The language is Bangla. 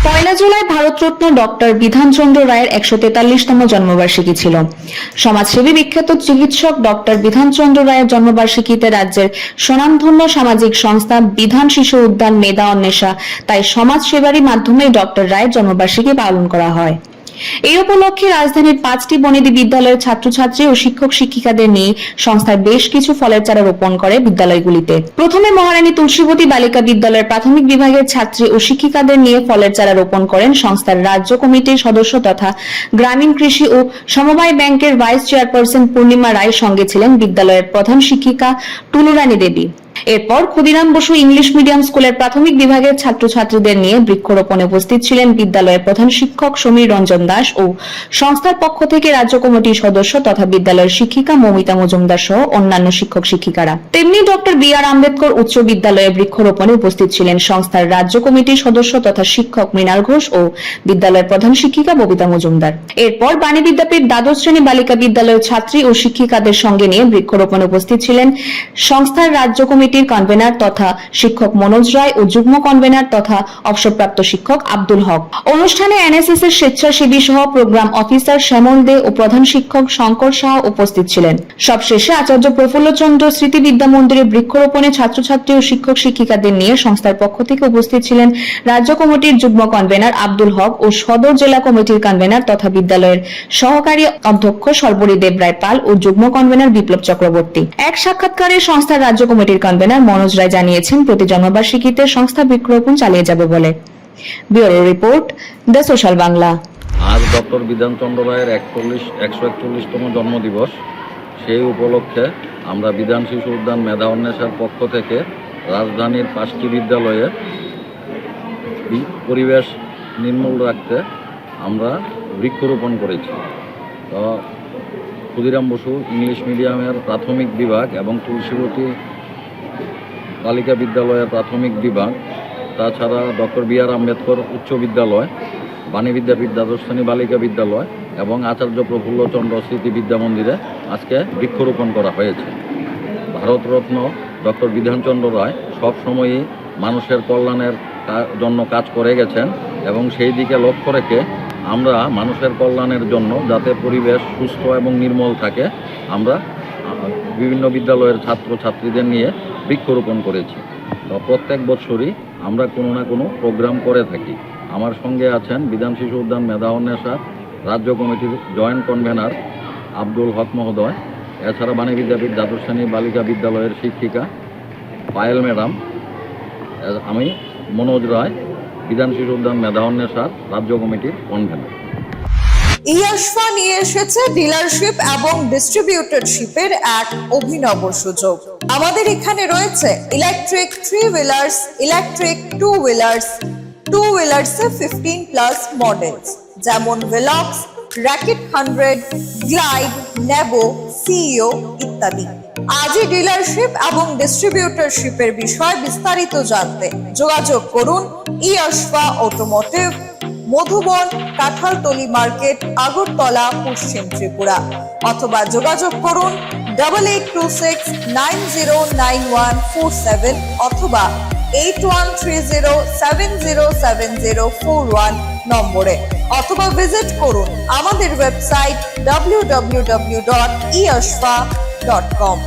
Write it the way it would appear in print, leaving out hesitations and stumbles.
পয়লা জুলাই ভারতরত্ন ডক্টর বিধানচন্দ্র রায়ের 143তম জন্মবার্ষিকী ছিল। সমাজসেবী বিখ্যাত চিকিৎসক ডক্টর বিধানচন্দ্র রায়ের জন্মবার্ষিকীতে রাজ্যের স্বনামধন্য সামাজিক সংস্থা বিধান শিশু উদ্যান মেধা অন্বেষা তাই সমাজ সেবারই মাধ্যমে ডক্টর রায়ের জন্মবার্ষিকী পালন করা হয়। এই উপলক্ষে রাজধানীর 5টি বনেদি বিদ্যালয়ের ছাত্রছাত্রী ও শিক্ষক শিক্ষিকাদের নিয়ে সংস্থার বেশ কিছু ফলের চারা রোপণ করে বিদ্যালয়গুলিতে। প্রথমে মহারানী তুলসীবতী বালিকা বিদ্যালয়ের প্রাথমিক বিভাগের ছাত্রী ও শিক্ষিকাদের নিয়ে ফলের চারা রোপণ করেন সংস্থার রাজ্য কমিটির সদস্য তথা গ্রামীণ কৃষি ও সমবায় ব্যাংকের ভাইস চেয়ারপারসন পূর্ণিমা রায়। সঙ্গে ছিলেন বিদ্যালয়ের প্রধান শিক্ষিকা টুলুরানী দেবী। এরপর ক্ষুদিরাম বসু ইংলিশ মিডিয়াম স্কুলের প্রাথমিক বিভাগের ছাত্রছাত্রীদের নিয়ে বৃক্ষরোপণে উপস্থিত ছিলেন বিদ্যালয়ের প্রধান শিক্ষক সমীর রঞ্জন দাস ও সংস্থার পক্ষ থেকে রাজ্য কমিটির সদস্য তথা বিদ্যালয়ের শিক্ষিকা মমিতা মজুমদার সহ অন্যান্য শিক্ষক শিক্ষিকারা। তেমনি ডক্টর বি.আর. আম্বেদকর উচ্চ বিদ্যালয়ে বৃক্ষরোপণে উপস্থিত ছিলেন সংস্থার রাজ্য কমিটির সদস্য তথা শিক্ষক মৃণাল ঘোষ ও বিদ্যালয়ের প্রধান শিক্ষিকা ববিতা মজুমদার। এরপর বাণী বিদ্যাপীঠ দ্বাদশ শ্রেণী বালিকা বিদ্যালয়ের ছাত্রী ও শিক্ষিকাদের সঙ্গে নিয়ে বৃক্ষরোপণে উপস্থিত ছিলেন সংস্থার রাজ্য কমিটির কনভেনার তথা শিক্ষক মনোজ রায় ও যুগ্ম কনভেনার তথা অবসরপ্রাপ্ত শিক্ষক আব্দুল হক। অনুষ্ঠানে এনএসএস এর স্বেচ্ছাসেবী সহ প্রোগ্রাম অফিসার শ্যামল দে ও প্রধান শিক্ষক শঙ্কর শাহ উপস্থিত ছিলেন। সবশেষে আচার্য প্রফুল্লচন্দ্র স্মৃতি বিদ্যা মন্দিরে বৃক্ষরোপণে ছাত্রছাত্রী ও শিক্ষক শিক্ষিকাদের নিয়ে সংস্থার পক্ষ থেকে উপস্থিত ছিলেন রাজ্য কমিটির যুগ্ম কনভেনার আব্দুল হক ও সদর জেলা কমিটির কনভেনার তথা বিদ্যালয়ের সহকারী অধ্যক্ষ সর্বরী দেবরায় পাল ও যুগ্ম কনভেনার বিপ্লব চক্রবর্তী। এক সাক্ষাৎকারে সংস্থার রাজ্য কমিটির কনভেনার মনোজ রায় জানিয়েছেন প্রতি জন্মবার্ষিকীতে সংস্থা বৃক্ষরোপণ চালিয়ে যাবে বলে। Bureau report, the social Bangla. আজ ডক্টর বিধানচন্দ্র রায়ের 141তম জন্মদিবস। সেই উপলক্ষে আমরা বিধান শিশু উদ্যান মেধা অন্বেষার পক্ষ থেকে রাজধানীর 5টি বিদ্যালয়ে পরিবেশ নির্মল রাখতে আমরা বৃক্ষরোপণ করেছি। তো ক্ষুদিরাম বসু ইংলিশ মিডিয়ামের প্রাথমিক বিভাগ এবং তুলসীবতী বালিকা বিদ্যালয়ের প্রাথমিক বিভাগ, তাছাড়া ডক্টর বি.আর. আম্বেদকর উচ্চ বিদ্যালয়, বাণী বিদ্যাপীঠ দ্বাদশ শ্রেণী বালিকা বিদ্যালয় এবং আচার্য প্রফুল্লচন্দ্র স্মৃতি বিদ্যা মন্দিরে আজকে বৃক্ষরোপণ করা হয়েছে। ভারতরত্ন ডক্টর বিধানচন্দ্র রায় সবসময়ই মানুষের কল্যাণের জন্য কাজ করে গেছেন এবং সেই দিকে লক্ষ্য রেখে আমরা মানুষের কল্যাণের জন্য যাতে পরিবেশ সুস্থ এবং নির্মল থাকে আমরা বিভিন্ন বিদ্যালয়ের ছাত্রছাত্রীদের নিয়ে বৃক্ষরোপণ করেছি। তো প্রত্যেক বছরই আমরা কোনো না কোনো প্রোগ্রাম করে থাকি। আমার সঙ্গে আছেন বিধান শিশু উদ্যান মেধা অন্বেষা রাজ্য কমিটির জয়েন্ট কনভেনার আব্দুল হক মহোদয়, এছাড়া বাণী বিদ্যাপীঠ দ্বাদশ শ্রেণী বালিকা বিদ্যালয়ের শিক্ষিকা পায়েল ম্যাডাম, আমি মনোজ রায়, বিধান শিশু উদ্যান মেধা অন্বেষার রাজ্য কমিটির কনভেনার। ইয়াশফা নিয়ে এসেছে ডিলারশিপ এবং ডিস্ট্রিবিউটরশিপের এক অভিনব সুযোগ। আমাদের এখানে রয়েছে ইলেকট্রিক 3 হুইলার্স, ইলেকট্রিক 2 হুইলার্স, 2 হুইলার্সে 15+ মডেলস যেমন Velox, Racket 100, Glide, Nebo, CEO ইত্যাদি। আজই ডিলারশিপ এবং ডিস্ট্রিবিউটরশিপের বিষয় বিস্তারিত জানতে যোগাযোগ করুন ইয়াশফা অটোমোটিভ, মধুবন, কাঁঠালতলি মার্কেট, আগরতলা, পশ্চিম ত্রিপুরা, অথবা যোগাযোগ করুন 8826909147 অথবা 8130707041 নম্বরে, অথবা ভিজিট করুন আমাদের ওয়েবসাইট www.eyashfa.com।